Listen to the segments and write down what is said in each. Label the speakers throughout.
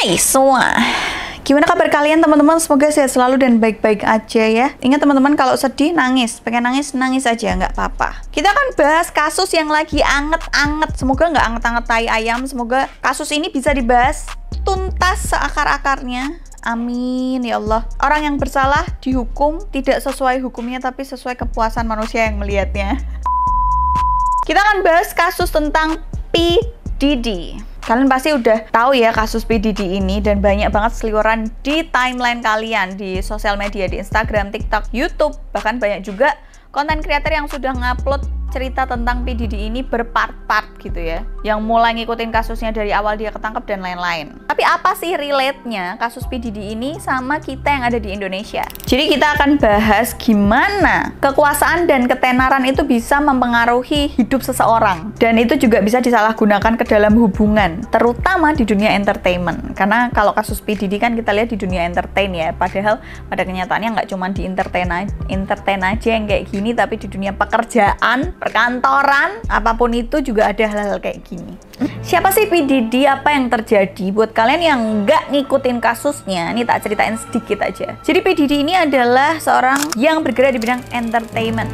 Speaker 1: Hai semua, gimana kabar kalian teman-teman? Semoga sehat selalu dan baik-baik aja ya. Ingat teman-teman, kalau sedih nangis, pengen nangis, nangis aja, nggak apa-apa. Kita akan bahas kasus yang lagi anget-anget. Semoga nggak anget-anget tai ayam. Semoga kasus ini bisa dibahas tuntas seakar-akarnya. Amin ya Allah. Orang yang bersalah dihukum tidak sesuai hukumnya, tapi sesuai kepuasan manusia yang melihatnya. Kita akan bahas kasus tentang P. Diddy. Kalian pasti udah tahu ya kasus P. Diddy ini, dan banyak banget seliweran di timeline kalian di sosial media, di Instagram, TikTok, YouTube. Bahkan banyak juga konten creator yang sudah ngupload cerita tentang P. Diddy ini berpart-part gitu ya, yang mulai ngikutin kasusnya dari awal dia ketangkep dan lain-lain. Tapi apa sih relate-nya kasus P. Diddy ini sama kita yang ada di Indonesia? Jadi kita akan bahas gimana kekuasaan dan ketenaran itu bisa mempengaruhi hidup seseorang, dan itu juga bisa disalahgunakan ke dalam hubungan, terutama di dunia entertainment. Karena kalau kasus P. Diddy kan kita lihat di dunia entertain ya, padahal pada kenyataannya nggak cuma di entertain aja yang kayak gini, tapi di dunia pekerjaan, perkantoran, apapun itu juga ada hal-hal kayak gini. Siapa sih P. Diddy? Apa yang terjadi? Buat kalian yang nggak ngikutin kasusnya, ini tak ceritain sedikit aja. Jadi P. Diddy ini adalah seorang yang bergerak di bidang entertainment.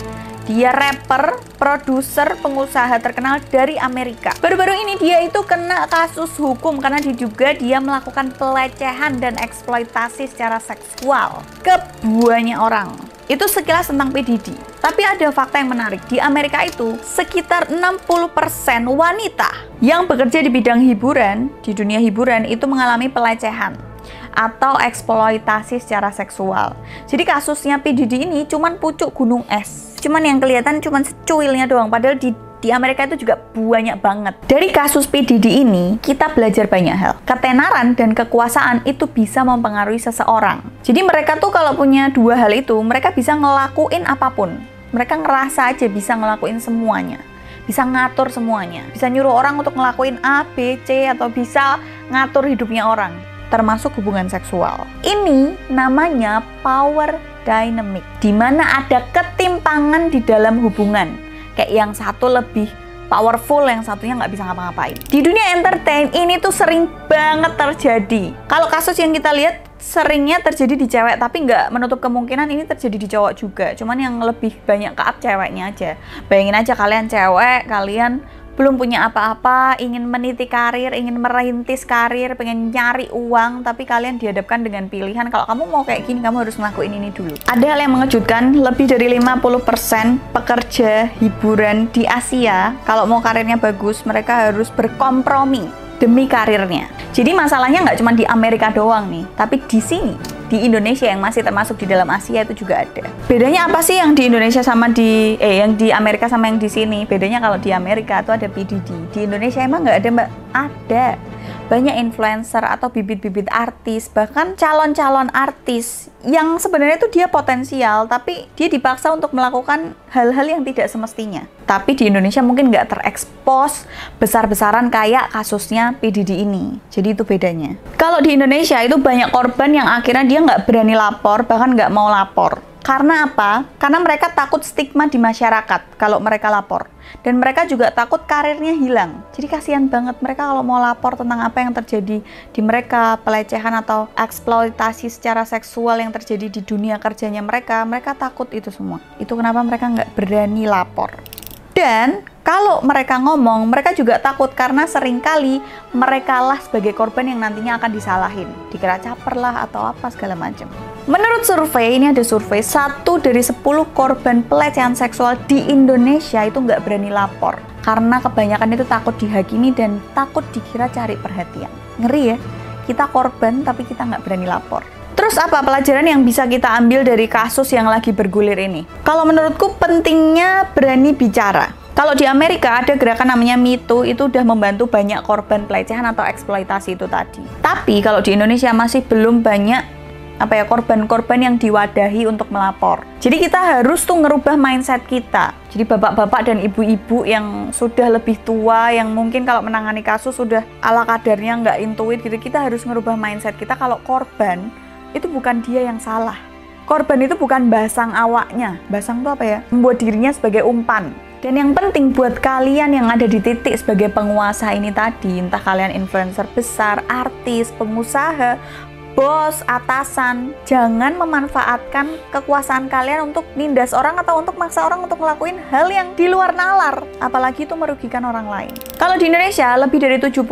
Speaker 1: Dia rapper, produser, pengusaha terkenal dari Amerika. Baru-baru ini dia itu kena kasus hukum karena diduga dia melakukan pelecehan dan eksploitasi secara seksual ke banyak orang. Itu sekilas tentang P. Diddy. Tapi ada fakta yang menarik. Di Amerika itu sekitar 60% wanita yang bekerja di bidang hiburan, di dunia hiburan itu mengalami pelecehan atau eksploitasi secara seksual. Jadi kasusnya P. Diddy ini cuman pucuk gunung es. Cuman yang kelihatan cuman secuilnya doang, padahal di Amerika itu juga banyak banget. Dari kasus P. Diddy ini, kita belajar banyak hal. Ketenaran dan kekuasaan itu bisa mempengaruhi seseorang. Jadi mereka tuh kalau punya dua hal itu, mereka bisa ngelakuin apapun. Mereka ngerasa aja bisa ngelakuin semuanya. Bisa ngatur semuanya. Bisa nyuruh orang untuk ngelakuin A, B, C, atau bisa ngatur hidupnya orang, termasuk hubungan seksual. Ini namanya power dynamic, di mana ada ketimpangan di dalam hubungan. Kayak yang satu lebih powerful, yang satunya nggak bisa ngapa-ngapain. Di dunia entertain ini tuh sering banget terjadi. Kalau kasus yang kita lihat seringnya terjadi di cewek, tapi nggak menutup kemungkinan ini terjadi di cowok juga. Cuman yang lebih banyak ke up ceweknya aja. Bayangin aja kalian cewek, kalian belum punya apa-apa, ingin meniti karir, ingin merintis karir, pengen nyari uang, tapi kalian dihadapkan dengan pilihan, kalau kamu mau kayak gini, kamu harus ngelakuin ini dulu. Ada hal yang mengejutkan, lebih dari 50% pekerja hiburan di Asia, kalau mau karirnya bagus, mereka harus berkompromi demi karirnya. Jadi masalahnya nggak cuma di Amerika doang nih, tapi di sini, di Indonesia yang masih termasuk di dalam Asia itu juga ada. Bedanya apa sih yang di Indonesia sama yang di Amerika sama yang di sini? Bedanya kalau di Amerika itu ada P. Diddy. Di Indonesia emang nggak ada, Mbak? Ada. Banyak influencer atau bibit-bibit artis, bahkan calon-calon artis yang sebenarnya itu dia potensial, tapi dia dipaksa untuk melakukan hal-hal yang tidak semestinya. Tapi di Indonesia mungkin nggak terekspos besar-besaran kayak kasusnya P. Diddy ini. Jadi itu bedanya. Kalau di Indonesia itu banyak korban yang akhirnya dia nggak berani lapor, bahkan nggak mau lapor. Karena apa? Karena mereka takut stigma di masyarakat kalau mereka lapor. Dan mereka juga takut karirnya hilang. Jadi kasihan banget mereka kalau mau lapor tentang apa yang terjadi di mereka, pelecehan atau eksploitasi secara seksual yang terjadi di dunia kerjanya mereka, mereka takut itu semua. Itu kenapa mereka nggak berani lapor. Dan kalau mereka ngomong, mereka juga takut karena seringkali mereka lah sebagai korban yang nantinya akan disalahin. Dikira caper lah atau apa segala macam. Menurut survei, ini ada survei, 1 dari 10 korban pelecehan seksual di Indonesia itu nggak berani lapor. Karena kebanyakan itu takut dihakimi dan takut dikira cari perhatian. Ngeri ya, kita korban tapi kita nggak berani lapor. Terus apa pelajaran yang bisa kita ambil dari kasus yang lagi bergulir ini? Kalau menurutku pentingnya berani bicara. Kalau di Amerika ada gerakan namanya Me Too, itu udah membantu banyak korban pelecehan atau eksploitasi itu tadi. Tapi kalau di Indonesia masih belum banyak korban-korban yang diwadahi untuk melapor. Jadi kita harus tuh ngerubah mindset kita. Jadi bapak-bapak dan ibu-ibu yang sudah lebih tua, yang mungkin kalau menangani kasus sudah ala kadarnya nggak intuit gitu, kita harus ngerubah mindset kita kalau korban itu bukan dia yang salah. Korban itu bukan basang awaknya. Basang itu apa ya? Membuat dirinya sebagai umpan. Dan yang penting buat kalian yang ada di titik sebagai penguasa ini tadi, entah kalian influencer besar, artis, pengusaha, bos, atasan, jangan memanfaatkan kekuasaan kalian untuk nindas orang atau untuk maksa orang untuk ngelakuin hal yang di luar nalar, apalagi itu merugikan orang lain. Kalau di Indonesia, lebih dari 70%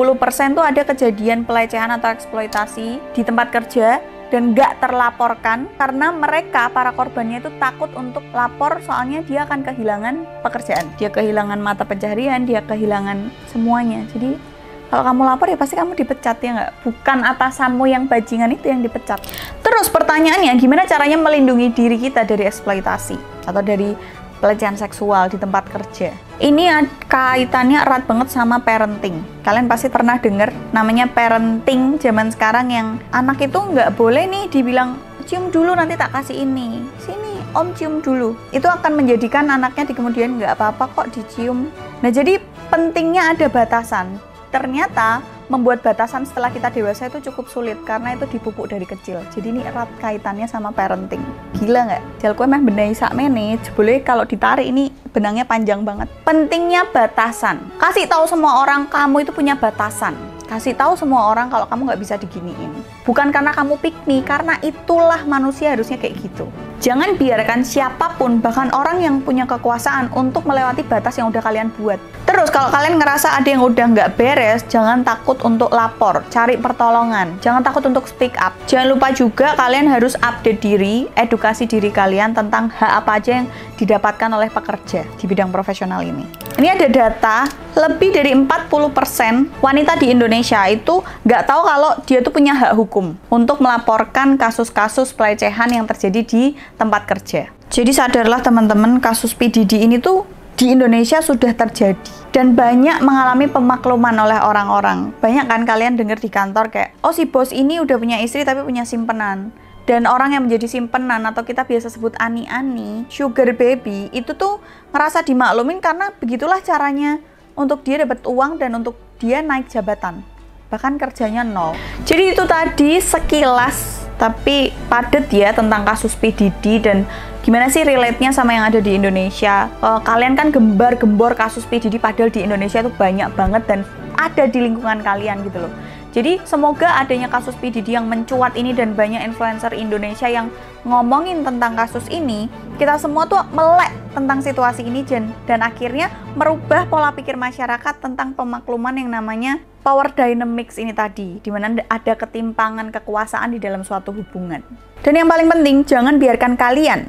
Speaker 1: tuh ada kejadian pelecehan atau eksploitasi di tempat kerja dan nggak terlaporkan karena mereka, para korbannya itu takut untuk lapor, soalnya dia akan kehilangan pekerjaan, dia kehilangan mata pencaharian, dia kehilangan semuanya. Jadi kalau kamu lapor ya pasti kamu dipecat, ya nggak? Bukan atasanmu yang bajingan itu yang dipecat. Terus pertanyaannya, gimana caranya melindungi diri kita dari eksploitasi atau dari pelecehan seksual di tempat kerja? Ini kaitannya erat banget sama parenting. Kalian pasti pernah dengar namanya parenting zaman sekarang, yang anak itu nggak boleh nih dibilang cium dulu nanti tak kasih ini, sini om cium dulu. Itu akan menjadikan anaknya di kemudian nggak apa-apa kok dicium. Nah, jadi pentingnya ada batasan. Ternyata membuat batasan setelah kita dewasa itu cukup sulit karena itu dipupuk dari kecil. Jadi ini erat kaitannya sama parenting. Gila nggak? Jal kowe meh benai sak meneh, boleh kalau ditarik ini benangnya panjang banget. Pentingnya batasan. Kasih tahu semua orang kamu itu punya batasan. Kasih tahu semua orang kalau kamu nggak bisa diginiin. Bukan karena kamu piknik, karena itulah manusia harusnya kayak gitu. Jangan biarkan siapapun, bahkan orang yang punya kekuasaan, untuk melewati batas yang udah kalian buat. Terus kalau kalian ngerasa ada yang udah nggak beres, jangan takut untuk lapor, cari pertolongan. Jangan takut untuk speak up. Jangan lupa juga kalian harus update diri, edukasi diri kalian tentang hak apa aja yang didapatkan oleh pekerja di bidang profesional ini. Ini ada data, lebih dari 40% wanita di Indonesia itu nggak tahu kalau dia tuh punya hak hukum untuk melaporkan kasus-kasus pelecehan yang terjadi di tempat kerja. Jadi sadarlah teman-teman, kasus PDD ini tuh di Indonesia sudah terjadi dan banyak mengalami pemakluman oleh orang-orang. Banyak kan kalian dengar di kantor kayak, oh si bos ini udah punya istri tapi punya simpenan. Dan orang yang menjadi simpenan atau kita biasa sebut ani-ani, sugar baby, itu tuh ngerasa dimaklumin karena begitulah caranya untuk dia dapat uang dan untuk dia naik jabatan. Bahkan kerjanya nol. Jadi itu tadi sekilas tapi padat ya tentang kasus PDD dan gimana sih relate-nya sama yang ada di Indonesia. Kalian kan gembar-gembor kasus PDD padahal di Indonesia itu banyak banget dan ada di lingkungan kalian gitu loh. Jadi semoga adanya kasus PDD yang mencuat ini dan banyak influencer Indonesia yang ngomongin tentang kasus ini, kita semua tuh melek tentang situasi ini dan akhirnya merubah pola pikir masyarakat tentang pemakluman yang namanya power dynamics ini tadi, di mana ada ketimpangan kekuasaan di dalam suatu hubungan. Dan yang paling penting, jangan biarkan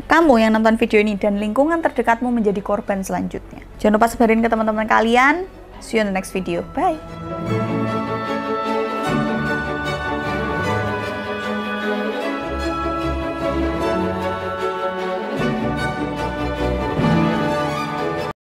Speaker 1: kamu yang nonton video ini dan lingkungan terdekatmu menjadi korban selanjutnya. Jangan lupa sebarin ke teman-teman kalian. See you in the next video. Bye!